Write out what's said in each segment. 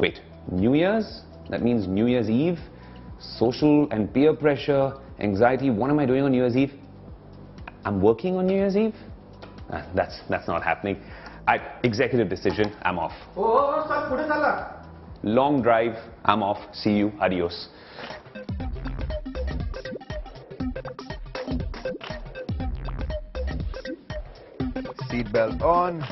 Wait, New Year's? That means New Year's Eve? Social and peer pressure, anxiety. What am I doing on New Year's Eve? I'm working on New Year's Eve? That's not happening. Executive decision, I'm off. Long drive, I'm off. See you, adios. Seatbelt on.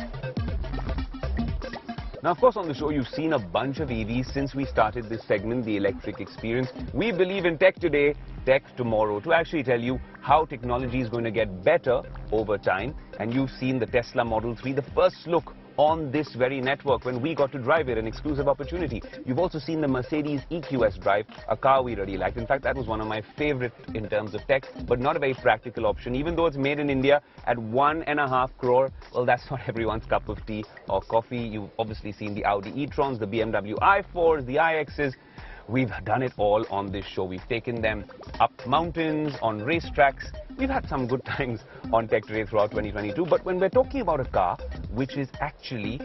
Now, of course, on the show, you've seen a bunch of EVs since we started this segment, The Electric Experience. We believe in tech today, tech tomorrow, to actually tell you how technology is going to get better over time. And you've seen the Tesla Model 3, the first look on this very network when we got to drive it, an exclusive opportunity. You've also seen the Mercedes EQS Drive, a car we really liked. In fact, that was one of my favorite in terms of tech, but not a very practical option. Even though it's made in India at 1.5 crore, well, that's not everyone's cup of tea or coffee. You've obviously seen the Audi e-trons, the BMW i4s, the iXs. We've done it all on this show. We've taken them up mountains, on racetracks. We've had some good times on Tech Today throughout 2022. But when we're talking about a car which is actually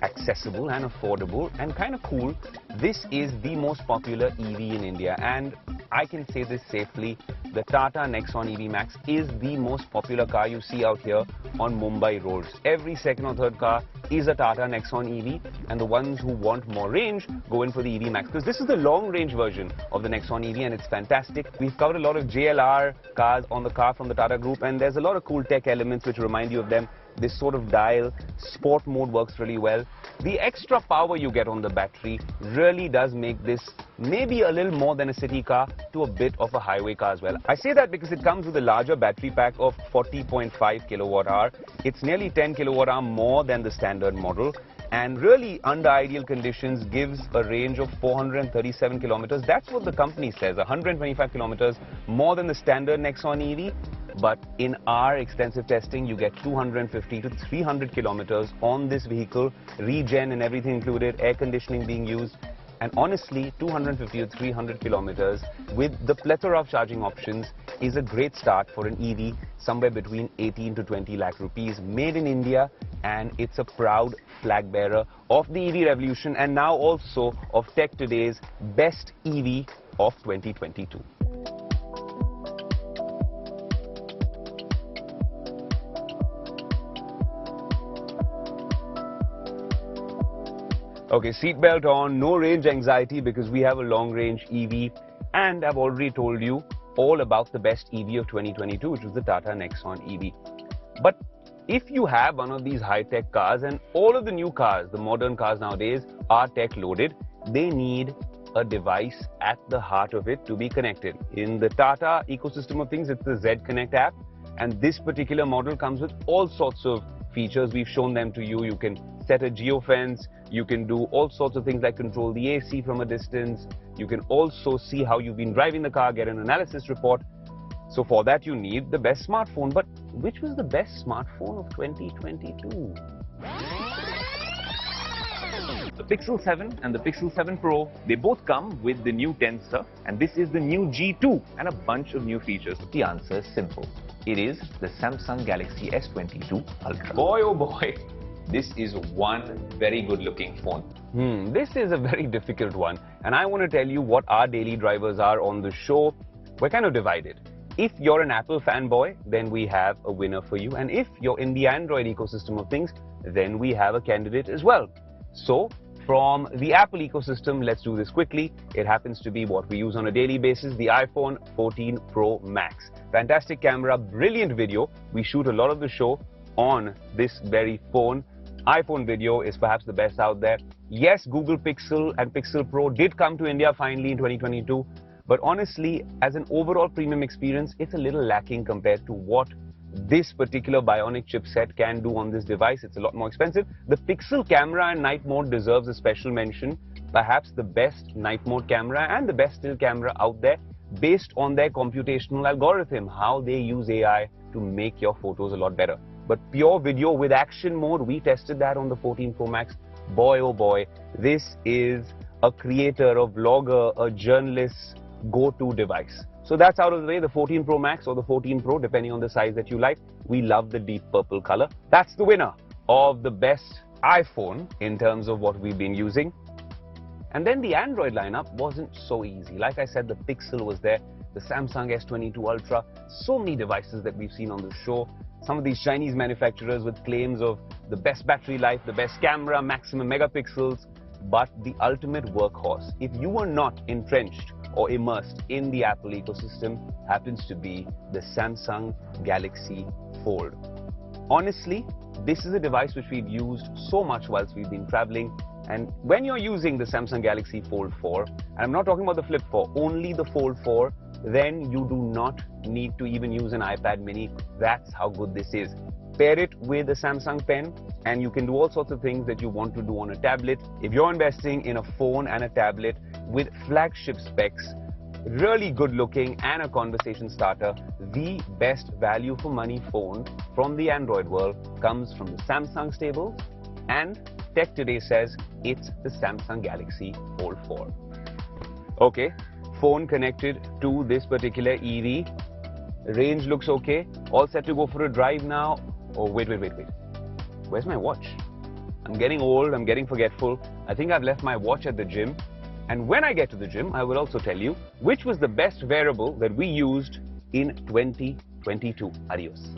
accessible and affordable and kind of cool, this is the most popular EV in India. And I can say this safely, the Tata Nexon EV Max is the most popular car you see out here on Mumbai roads. Every second or third car is a Tata Nexon EV, and the ones who want more range go in for the EV Max, because this is the long-range version of the Nexon EV, and it's fantastic. We've covered a lot of JLR cars on the car from the Tata Group, and there's a lot of cool tech elements which remind you of them. This sort of dial, sport mode works really well. The extra power you get on the battery really does make this maybe a little more than a city car to a bit of a highway car as well. I say that because it comes with a larger battery pack of 40.5 kilowatt hour. It's nearly 10 kilowatt hour more than the standard model, and really under ideal conditions gives a range of 437 kilometers. That's what the company says, 125 kilometers more than the standard Nexon EV. But in our extensive testing, you get 250 to 300 kilometers on this vehicle, regen and everything included, air conditioning being used. And honestly, 250 to 300 kilometers with the plethora of charging options is a great start for an EV, somewhere between 18 to 20 lakh rupees, made in India, and it's a proud flag bearer of the EV revolution and now also of Tech Today's best EV of 2022. Okay, seatbelt on, no range anxiety because we have a long-range EV, and I've already told you all about the best EV of 2022, which was the Tata Nexon EV. But if you have one of these high-tech cars, and all of the new cars, the modern cars nowadays, are tech-loaded, they need a device at the heart of it to be connected. In the Tata ecosystem of things, it's the Z Connect app, and this particular model comes with all sorts of features. We've shown them to you. You can set a geofence, you can do all sorts of things like control the AC from a distance. You can also see how you've been driving the car, get an analysis report. So for that you need the best smartphone. But which was the best smartphone of 2022? The Pixel 7 and the Pixel 7 Pro, they both come with the new Tensor, and this is the new G2 and a bunch of new features. The answer is simple. It is the Samsung Galaxy S22 Ultra. Boy, oh boy, this is one very good looking phone. This is a very difficult one, and I want to tell you what our daily drivers are on the show. We're kind of divided. If you're an Apple fanboy, then we have a winner for you, and if you're in the Android ecosystem of things, then we have a candidate as well. So from the Apple ecosystem, let's do this quickly. It happens to be what we use on a daily basis, the iPhone 14 Pro Max. Fantastic camera, brilliant video. We shoot a lot of the show on this very phone. iPhone video is perhaps the best out there. Yes, Google Pixel and Pixel Pro did come to India finally in 2022, but honestly, as an overall premium experience, it's a little lacking compared to what this particular Bionic chipset can do on this device. It's a lot more expensive. The Pixel camera and night mode deserves a special mention. Perhaps the best night mode camera and the best still camera out there, based on their computational algorithm, how they use AI to make your photos a lot better. But pure video with action mode, we tested that on the 14 Pro Max. Boy, oh boy, this is a creator, a vlogger, a journalist's go-to device. So that's out of the way, the 14 Pro Max or the 14 Pro, depending on the size that you like. We love the deep purple color. That's the winner of the best iPhone in terms of what we've been using. And then the Android lineup wasn't so easy. Like I said, the Pixel was there, the Samsung S22 Ultra, so many devices that we've seen on the show. Some of these Chinese manufacturers with claims of the best battery life, the best camera, maximum megapixels, but the ultimate workhorse, if you were not entrenched or immersed in the Apple ecosystem, happens to be the Samsung Galaxy Fold. Honestly, this is a device which we've used so much whilst we've been traveling. And when you're using the Samsung Galaxy Fold 4, and I'm not talking about the Flip 4, only the Fold 4, then you do not need to even use an iPad mini. That's how good this is. Pair it with a Samsung Pen and you can do all sorts of things that you want to do on a tablet. If you're investing in a phone and a tablet with flagship specs, really good looking and a conversation starter, the best value for money phone from the Android world comes from the Samsung stable, and Tech Today says it's the Samsung Galaxy Fold 4. Okay, phone connected to this particular EV. Range looks okay. All set to go for a drive now. Oh, wait. Where's my watch? I'm getting old, I'm getting forgetful. I think I've left my watch at the gym. And when I get to the gym, I will also tell you which was the best wearable that we used in 2022. Adios.